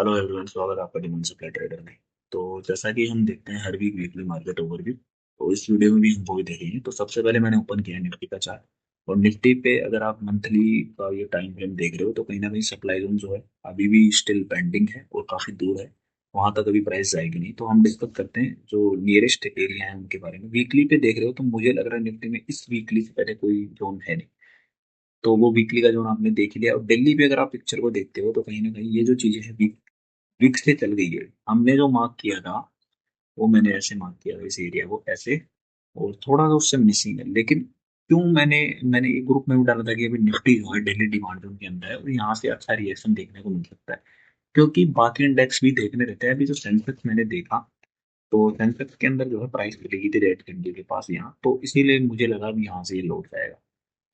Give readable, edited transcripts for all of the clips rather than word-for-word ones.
Hello everyone, स्वागत है आपका डिमांड सप्लाई ट्रेडर में। तो जैसा कि हम देखते हैं हर वीक वीकली मार्केट ओवरव्यू, तो इस वीडियो में भी हम वही देखेंगे। तो सबसे पहले मैंने ओपन किया है निफ्टी का चार्ट। और निफ्टी पे अगर आप मंथली का ये टाइम फ्रेम देख रहे हो तो कहीं ना कहीं सप्लाई जोन जो है अभी भी स्टिल पेंडिंग है और काफी दूर है। वहां तक अभी प्राइस जाएगी नहीं। तो हम डिस्कस करते हैं जो नियरेस्ट एरिया है उनके बारे में। वीकली पे देख रहे हो तो मुझे लग रहा है निफ्टी में इस वीकली से पहले कोई जोन है नहीं। तो वो वीकली का जोन आपने देख लिया। और दिल्ली पे अगर आप पिक्चर को देखते हो तो कहीं ना कहीं ये जो चीजें हैं विक से चल गई है। हमने जो मार्क किया था वो मैंने ऐसे मार्क किया था, इस एरिया को ऐसे। और थोड़ा सा उससे मिसिंग है, लेकिन क्यों मैंने एक ग्रुप में भी डाला था कि अभी निफ्टी जो है डेली डिमांड जोन के अंदर है और यहाँ से अच्छा रिएक्शन देखने को मिल सकता है। क्योंकि बाकी इंडेक्स भी देखने रहते हैं। अभी जो सेंसेक्स मैंने देखा तो सेंसेक्स के अंदर जो है प्राइस मिलेगी थी रेड कैंडल के पास यहाँ, तो इसीलिए मुझे लगा भी यहाँ से ये लौट जाएगा।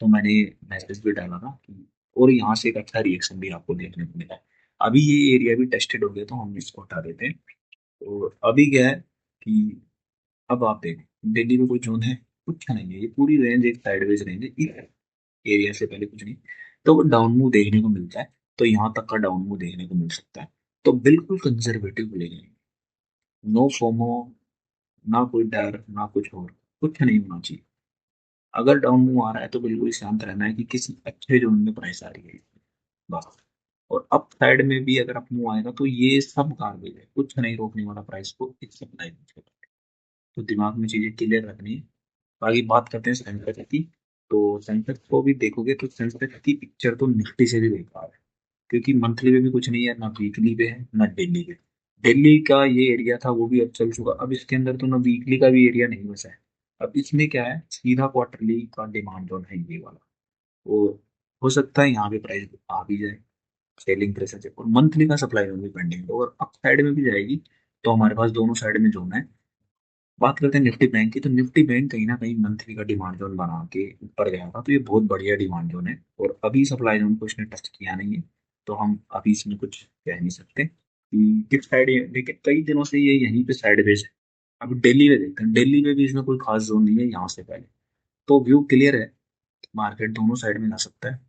तो मैंने मैसेज भी डाला था कि और यहाँ से एक अच्छा रिएक्शन भी आपको देखने को मिला है। अभी ये एरिया भी टेस्टेड हो गया तो हम इसको हटा देते हैं। तो अभी क्या है कि अब आप देखें दिल्ली में कोई जोन है, कुछ नहीं है। ये पूरी रेंज एक साइडवेज रेंज है, इस एरिया से पहले कुछ नहीं। तो डाउन मूव देखने को मिलता है, तो यहाँ तक का डाउन मूव देखने को मिल सकता है। तो बिल्कुल कंजर्वेटिव लेंगे, नो फोमो, ना कोई डर ना कुछ और, कुछ नहीं होना चाहिए। अगर डाउन मूव आ रहा है तो बिल्कुल शांत रहना है कि किसी अच्छे जोन में प्राइस आ रही है, बस। और अप साइड में भी अगर अप मूव आएगा तो ये सब गार्बेज है, कुछ नहीं रोकने वाला प्राइस को इस सप्लाई। तो दिमाग में चीजें क्लियर रखनी है। आगे बात करते हैं सेंसेक्स की। तो सेंसेक्स को भी देखोगे तो सेंसेक्स की पिक्चर तो निफ्टी से भी बेकार है। क्योंकि मंथली में भी कुछ नहीं है, ना वीकली पे है ना डेली पे। डेली का ये एरिया था वो भी अब चल चुका। अब इसके अंदर तो ना वीकली का भी एरिया नहीं बचा है। अब इसमें क्या है, सीधा क्वार्टरली का डिमांड जोन है ये वाला। वो हो सकता है यहाँ पे प्राइस आ भी जाए, सेलिंग प्रेशर से। और मंथली का सप्लाई जोन भी पेंडिंग है, और अप साइड में भी जाएगी। तो हमारे पास दोनों साइड में जोन है। बात करते हैं निफ्टी बैंक की। तो निफ्टी बैंक कहीं ना कहीं मंथली का डिमांड जोन बना के ऊपर गया था, तो ये बहुत बढ़िया डिमांड जोन है। और अभी सप्लाई जोन को इसने टच किया नहीं है। तो हम अभी इसमें कुछ कह नहीं सकते कि किस साइड है, लेकिन कई दिनों से ये यहीं पे साइडवेज है। अब दिल्ली में देखते हैं, दिल्ली में भी इसमें कोई खास जोन नहीं है यहाँ से पहले। तो व्यू क्लियर है, मार्केट दोनों साइड में जा सकता है,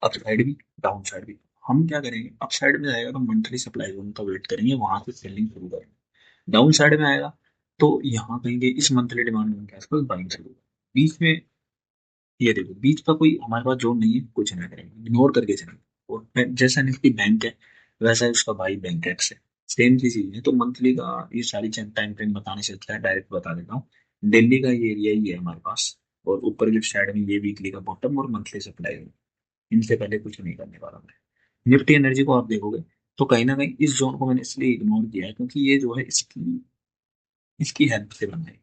अप साइड भी डाउन साइड भी। हम क्या करेंगे, अप साइड में जाएगा तो मंथली सप्लाई जोन का वेट करेंगे, वहां से सेलिंग शुरू करेंगे। डाउन साइड में आएगा तो यहाँ कहेंगे इस मंथली डिमांड जोन के आसपास बाइंग शुरू। बीच में ये देखो, बीच का कोई हमारे पास जोन नहीं है, कुछ नहीं करेंगे, इग्नोर करके चलेंगे। और जैसा निफ्टी बैंक है वैसा ही उसका भाई बैंक एक्स है, सेम सी चीज है। तो मंथली का ये सारी टाइम फ्रेम बताने से अच्छा है डायरेक्ट बता देता हूँ। दिल्ली का ये एरिया ही है हमारे पास, और ऊपर की साइड में ये वीकली का बॉटम और मंथली सप्लाई। इनसे पहले कुछ नहीं करने वाला मैं। निफ्टी एनर्जी को आप देखोगे तो कहीं ना कहीं इस जोन को मैंने इसलिए इग्नोर किया है क्योंकि ये जो है इसकी इसकी हेल्प से बना है।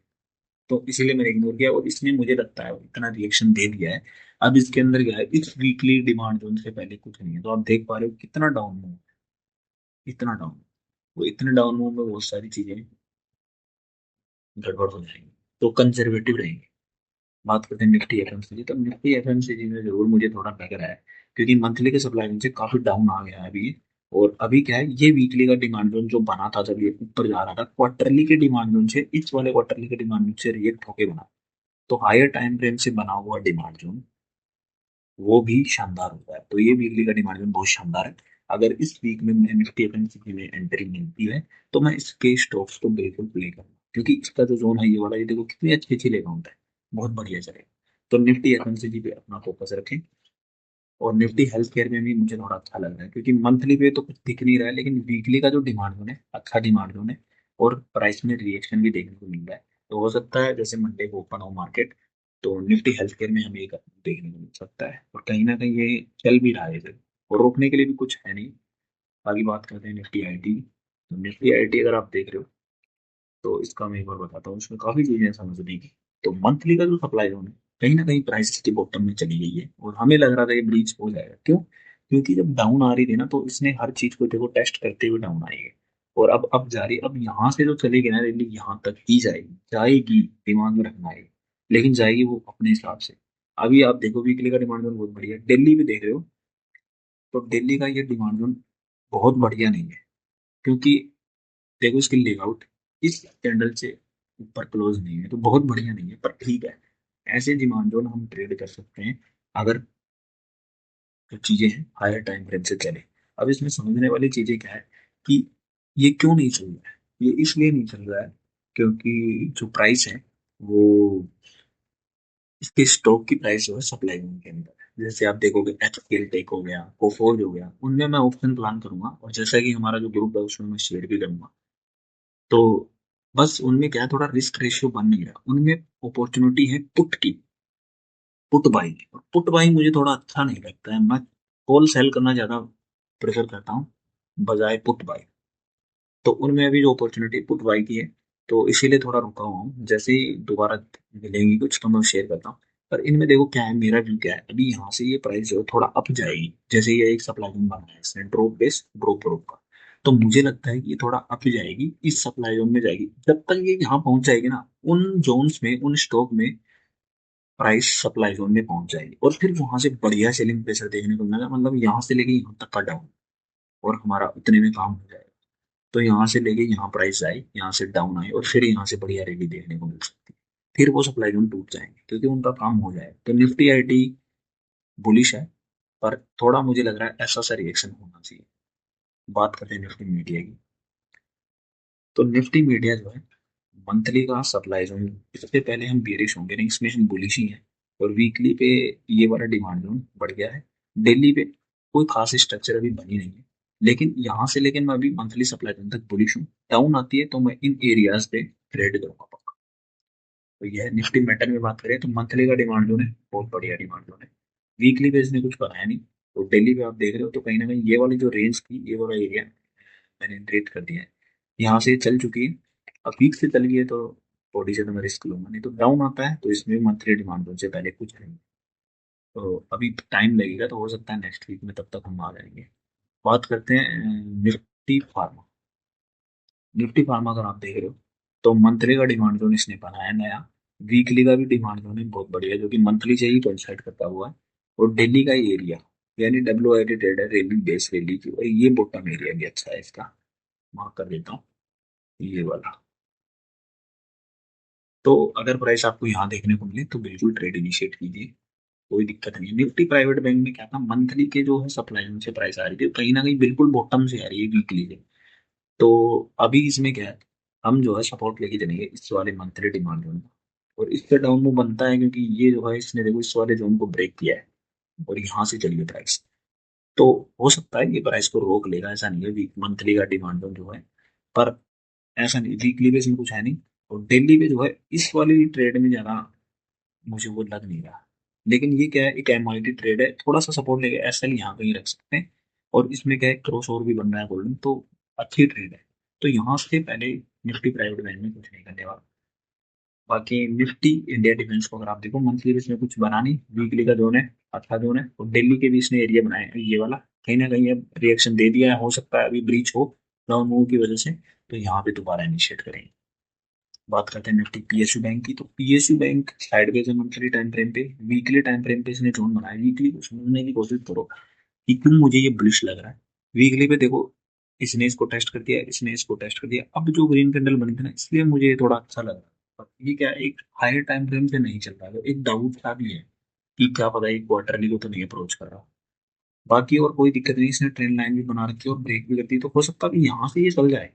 तो इसीलिए मैंने इग्नोर किया, और इसने मुझे लगता है इतना रिएक्शन दे दिया है। अब इसके अंदर क्या है, इस वीकली डिमांड जोन से पहले कुछ नहीं है। तो आप देख पा रहे हो कितना डाउन मूव, इतना डाउन। वो इतने डाउन मूव में बहुत सारी चीजें गड़बड़ हो जाएंगी। तो कंजर्वेटिव रहेंगे। बात करते हैं निफ्टी एफएमसीजी। तो निफ्टी एफएमसीजी में जरूर मुझे थोड़ा लग रहा है, क्योंकि मंथली के सप्लाई से काफी डाउन आ गया है अभी। और अभी क्या है, ये वीकली का डिमांड जोन जो बना था जब ये ऊपर जा रहा था, क्वार्टरली के डिमांड जोन से, इस वाले क्वार्टरली के डिमांड जोन से रिएक्ट होके बना। तो हायर टाइम फ्रेम से बना हुआ डिमांड जोन वो भी शानदार होता है। तो ये वीकली का डिमांड जोन बहुत शानदार है। अगर इस वीक में मुझे निफ्टी एफएमसीजी में एंट्री मिलती है तो मैं इसके स्टॉक्स को बिल्कुल प्ले करूंगा, क्योंकि इसका जो जोन है ये वाला, ये देखो कितनी अच्छी अच्छी लेगा होता है, बहुत बढ़िया चलेगा। तो निफ्टी एफएमसीजी पे अपना फोकस रखें। और निफ्टी हेल्थ केयर में भी मुझे थोड़ा अच्छा लग रहा है, क्योंकि मंथली पे तो कुछ दिख नहीं रहा है, लेकिन वीकली का जो डिमांड जोन है अच्छा डिमांड जोन है। और प्राइस में रिएक्शन भी देखने को मिल रहा है। तो हो सकता है जैसे मंडे को ओपन हो मार्केट तो निफ्टी हेल्थ केयर में हमें एक देखने को मिल सकता है। और कहीं ना कहीं ये चल भी रहा है इसे, और रोकने के लिए भी कुछ है नहीं। आगे बात करते हैं निफ्टी आईटी। तो निफ्टी आईटी अगर आप देख रहे हो तो इसका मैं एक बार बताता हूँ, इसमें काफी चीजें हैं समझने की। तो मंथली का जो सप्लाई जोन है, कहीं ना कहीं प्राइस इसके बॉटम में चली गई है, और हमें लग रहा था ये ब्रीच हो जाएगा। क्यों? क्योंकि जब डाउन आ रही थी ना तो इसने हर चीज को देखो टेस्ट करते हुए डाउन आई है। और अब जा रही, अब यहाँ से जो चलेगी ना रैली यहाँ तक ही जाएगी, जाएगी, दिमाग में रखना है। लेकिन जाएगी वो अपने हिसाब से। अभी आप देखो वीकली का डिमांड जोन बहुत बढ़िया है, दिल्ली में देख रहे हो तो दिल्ली का ये डिमांड जोन बहुत बढ़िया नहीं है। क्योंकि देखो इसकी लेआउट इस कैंडल से ऊपर क्लोज नहीं है, तो बहुत बढ़िया नहीं है, पर ठीक है। ऐसे डिमांड जोन हम ट्रेड कर सकते हैं अगर जो चीजें हैं हायर टाइम फ्रेम से चले। अब इसमें समझने वाली चीजें क्या है कि ये क्यों नहीं चल रहा है। ये इसलिए नहीं चल रहा है क्योंकि जो प्राइस है वो, इसके स्टॉक की प्राइस जो है सप्लाई जोन के अंदर है। जैसे आप देखोगे एचसीएल टेक हो गया, कोफोर्ज हो गया, उनमें मैं ऑप्शन प्लान करूंगा, और जैसा कि हमारा जो ग्रुप है उसमें मैं शेयर भी करूंगा। तो बस उनमें क्या है, थोड़ा रिस्क रेशियो बन नहीं रहा उनमें। अपॉर्चुनिटी है पुट की, पुट बाई की। और पुट बाई मुझे थोड़ा अच्छा नहीं लगता है, मैं कॉल सेल करना ज्यादा प्रेफर करता हूँ बजाय पुट बाई। तो उनमें अभी जो अपॉर्चुनिटी पुट बाई की है, तो इसीलिए थोड़ा रुका हुआ हूँ। जैसे ही दोबारा मिलेंगी कुछ तो मैं शेयर करता हूँ। पर इनमें देखो क्या है, मेरा व्यू क्या है, अभी यहाँ से ये प्राइस जो है थोड़ा अप जाएगी। जैसे ये एक सप्लाई जोन बना है इसने, ड्रॉप बेस ड्रॉप ड्रॉप का। तो मुझे लगता है कि ये थोड़ा अप जाएगी, इस सप्लाई जोन में जाएगी। जब तक ये यहाँ पहुंच जाएगी ना, उन जोन्स में, उन स्टॉक में प्राइस सप्लाई जोन में पहुंच जाएगी, और फिर वहां से बढ़िया सेलिंग प्रेशर देखने को मिलेगा। मतलब यहाँ से लेके यहाँ तक का डाउन, और हमारा उतने में काम हो जाएगा। तो यहाँ से लेके यहाँ प्राइस आई, यहाँ से डाउन आई, और फिर यहाँ से बढ़िया रैली देखने को मिल सकती है। फिर वो सप्लाई जोन टूट जाएंगे क्योंकि उनका काम हो जाएगा। तो निफ्टी आईटी बुलिश है, पर थोड़ा मुझे लग रहा है ऐसा सा रिएक्शन होना चाहिए। बात करते हैं निफ्टी मीडिया की। तो निफ्टी मीडिया जो है, मंथली का सप्लाई जोन, इससे पहले हम बेरिश होंगे नहीं, इसमें हम बुलिश ही हैं। और वीकली पे ये वाला डिमांड जोन बढ़ गया है। डेली पे कोई खास स्ट्रक्चर अभी बनी नहीं है, लेकिन यहाँ से लेकर मैं अभी मंथली सप्लाई जोन तक बुलिश हूँ। डाउन आती है तो मैं इन एरियाज पे ट्रेड करूंगा पक्का। तो यह निफ्टी मेटल में बात करें तो मंथली का डिमांड जोन है, बहुत बढ़िया डिमांड जोन है। वीकली पे इसने कुछ बनाया नहीं। तो डेली पे आप देख रहे हो तो कहीं ना कहीं ये वाली जो रेंज थी, ये वाला एरिया मैंने ट्रेड कर दिया है। यहाँ से चल चुकी है, अब वीक से चल गई है तो थोड़ी से तो मैं रिस्क लूंगा। नहीं तो डाउन आता है तो इसमें मंथली डिमांड जोन से पहले कुछ नहीं। तो अभी टाइम लगेगा, तो हो सकता है नेक्स्ट वीक में तब तक हम आ जाएंगे। बात करते हैं निफ्टी फार्मा। निफ्टी फार्मा अगर आप देख रहे हो तो मंथली का डिमांड जोन इसने बनाया नया। वीकली का भी डिमांड जोन है बहुत बढ़िया, जो कि मंथली से ही कोइंसाइड करता हुआ है। और डेली का एरिया, यानी W I T trader rally base rally की, और ये बॉटम एरिया भी अच्छा है इसका, मार्क कर देता हूँ ये वाला। तो अगर प्राइस आपको यहाँ देखने को मिले तो बिल्कुल ट्रेड इनिशिएट कीजिए, कोई दिक्कत नहीं है। निफ्टी प्राइवेट बैंक में क्या था, मंथली के जो है सप्लाई से प्राइस आ रही थी, कहीं ना कहीं बिल्कुल बॉटम से आ रही है वीकली से। तो अभी इसमें क्या है, हम जो है सपोर्ट लेके चलेंगे इस वाले मंथली डिमांड जोन में। और इससे डाउन में बनता है क्योंकि ये जो है इसने देखो इस वाले जोन को ब्रेक किया है, और यहाँ से चलिए प्राइस। तो हो सकता है ये प्राइस को रोक लेगा, ऐसा नहीं है। वीक मंथली का डिमांड जोन जो है, पर ऐसा नहीं, वीकली बेस में कुछ है नहीं। और डेली पे जो है इस वाली ट्रेड में ज्यादा मुझे वो लग नहीं रहा। लेकिन ये क्या है, एक एमआईटी ट्रेड है, थोड़ा सा सपोर्ट लेके एसएल यहाँ कहीं रख सकते हैं। और इसमें क्या है, क्रॉस ओवर भी बन रहा है गोल्डन, तो अच्छी ट्रेड है। तो यहाँ से पहले निफ्टी प्राइवेट बैंक में कुछ नहीं करने वाला। बाकी निफ्टी इंडिया डिफेंस को अगर आप देखो, मंथली भी इसमें कुछ बना नहीं, वीकली का जोन है, अच्छा जोन है। और दिल्ली के भी इसने एरिया बनाए हैं ये वाला, कहीं ना कहीं अब रिएक्शन दे दिया है, हो सकता है अभी ब्रीच हो डाउन मूव की वजह से, तो यहाँ पे दोबारा इनिशिएट करेंगे। बात करते हैं निफ्टी पीएसयू बैंक की। तो पीएसयू बैंक साइडवेज है मंथली टाइम फ्रेम पे। वीकली टाइम फ्रेम पे इसने जोन बनाया, वीकली को समझने की कोशिश करो कि क्यों मुझे ये बुलिश लग रहा है। वीकली पे देखो, इसने इसको टेस्ट कर दिया, इसने इसको टेस्ट कर दिया, अब जो ग्रीन कैंडल बनी थी ना, इसलिए मुझे ये थोड़ा अच्छा लग रहा है। पर ये क्या है, एक हायर टाइम फ्रेम पे नहीं चल रहा है, एक डाउट सा भी है कि क्या पता ये क्वार्टरली को तो नहीं अप्रोच कर रहा। बाकी और कोई दिक्कत नहीं, इसने ट्रेंड लाइन भी बना रखी है और ब्रेक भी कर दी, तो हो सकता है कि यहाँ से ये चल जाए।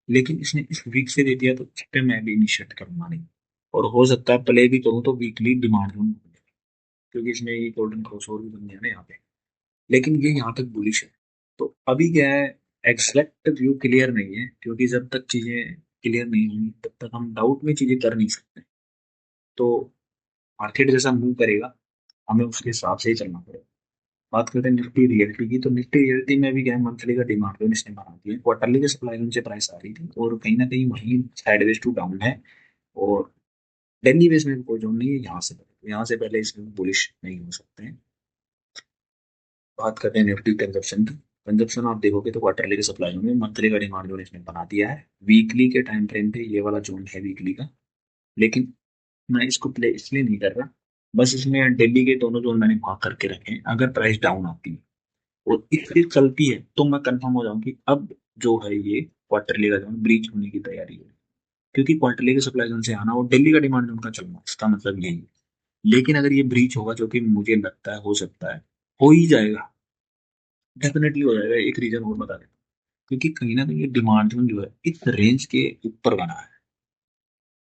लेकिन इसने इस वीक से दे दिया तो इस पे मैं भी इनिशिएट करूंगा नहीं। और हो सकता है प्ले भी करूँ तो वीकली डिमांड जोन, क्योंकि इसमें ये गोल्डन क्रॉसओवर भी बन गया ना यहाँ पे। लेकिन ये यहाँ तक बुलिश है। तो अभी क्या है, एग्जैक्ट व्यू क्लियर नहीं है, क्योंकि जब तक चीजें क्लियर नहीं होंगी तब तक हम डाउट में चीजें कर नहीं सकते। तो मार्केट जैसा मूव करेगा, हमें उसके हिसाब से ही चलना पड़ेगा। बात करते हैं निफ्टी रियल्टी की। तो निफ्टी रियल्टी में भी क्या है, मंथली का डिमांड जोन इसने बना दिया है, क्वार्टरली के सप्लाई जोन से प्राइस आ रही थी, और कहीं ना कहीं वहीं साइडवेज टू डाउन है। और डेली बेस में भी कोई जोन नहीं है यहाँ से पहले इसमें बुलिश नहीं हो सकते हैं। बात करते हैं निफ्टी कंजप्शन की। कंजप्शन आप देखोगे तो क्वार्टरली के सप्लाई जोन में, मंथली का डिमांड जोन इसने बना दिया है। वीकली के टाइम फ्रेम पे ये वाला जोन है वीकली का। लेकिन मैं इसको प्ले इसलिए नहीं कर रहा, बस इसमें दिल्ली के दोनों जोन मैंने मार्क करके रखे हैं। अगर प्राइस डाउन आती है और इससे चलती है तो मैं कंफर्म हो जाऊं कि अब जो है ये क्वार्टरली का जोन ब्रीच होने की तैयारी है। क्योंकि क्वार्टरली के सप्लाई जोन से आना और दिल्ली का डिमांड जोन का चलना, इसका मतलब यही है। लेकिन अगर ये ब्रीच होगा, जो कि मुझे लगता है हो सकता है, हो ही जाएगा, डेफिनेटली हो जाएगा। एक रीजन और बता दें, क्योंकि कहीं ना कहीं ये डिमांड जोन जो है इस रेंज के ऊपर बना है,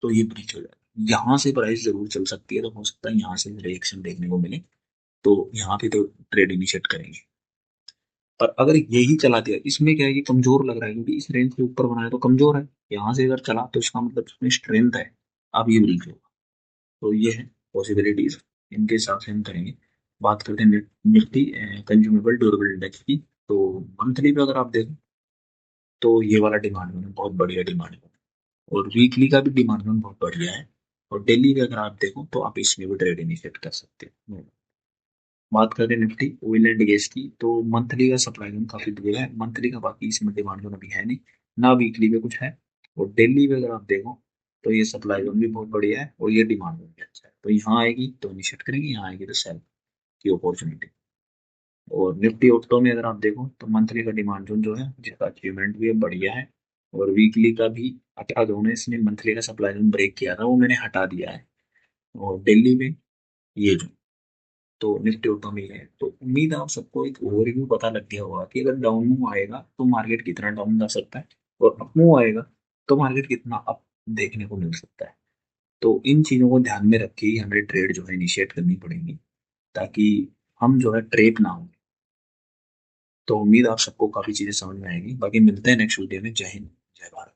तो ये ब्रीच हो जाएगा। यहाँ से प्राइस जरूर चल सकती है, तो हो सकता है यहाँ से रिएक्शन देखने को मिले, तो यहाँ पे तो ट्रेड इनिशिएट करेंगे। पर अगर यही चला दिया, इसमें क्या है कि कमजोर लग रहा है, क्योंकि इस रेंज के ऊपर बनाया तो कमजोर है, यहाँ से अगर चला तो इसका मतलब इसमें स्ट्रेंथ है, अब ये ब्रीच होगा। तो ये है पॉसिबिलिटीज, इनके हिसाब से हम करेंगे। बात करते हैं निफ्टी कंज्यूमेबल ड्यूरेबल इंडेक्स की। तो मंथली पे अगर आप देखो तो ये वाला डिमांड में बहुत बढ़िया डिमांड है, और वीकली का भी डिमांड में बहुत बढ़िया है। और डेली पे अगर आप देखो तो आप इसमें भी ट्रेड इनिशिएट कर सकते हो। बात करें निफ्टी ऑयल एंड गैस की, तो मंथली का सप्लाई जोन काफी दूर है मंथली का, बाकी इसमें डिमांड जोन अभी है नहीं, ना वीकली पे कुछ है। और डेली पे अगर आप देखो तो ये सप्लाई जोन भी बहुत बढ़िया है और ये डिमांड जोन भी अच्छा है, तो यहाँ आएगी तो इनिशिएट करेंगे, यहाँ आएगी तो सेल की अपॉर्चुनिटी। और निफ्टी ऑप्टो में अगर आप देखो तो मंथली का डिमांड जोन जो है जिसका अचीवमेंट भी है बढ़िया है, और वीकली का भी हटा दो ने, इसने मंथली का सप्लाई जोन ब्रेक किया था वो मैंने हटा दिया है। और दिल्ली में ये जो, तो निफ्टी ऑटो में है, तो उम्मीद है आप सबको एक ओवरव्यू पता लग गया होगा कि अगर डाउन मूव आएगा तो मार्केट कितना डाउन जा सकता है, और अप मूव आएगा तो मार्केट कितना अप देखने को मिल सकता है। तो इन चीजों को ध्यान में रख के ही हमें ट्रेड जो है इनिशिएट करनी पड़ेगी, ताकि हम जो है ट्रेप ना हो। तो उम्मीद आप सबको काफी चीजें समझ में आएगी, बाकी मिलते हैं नेक्स्ट वीडियो में। जय हिंद, जय भारत।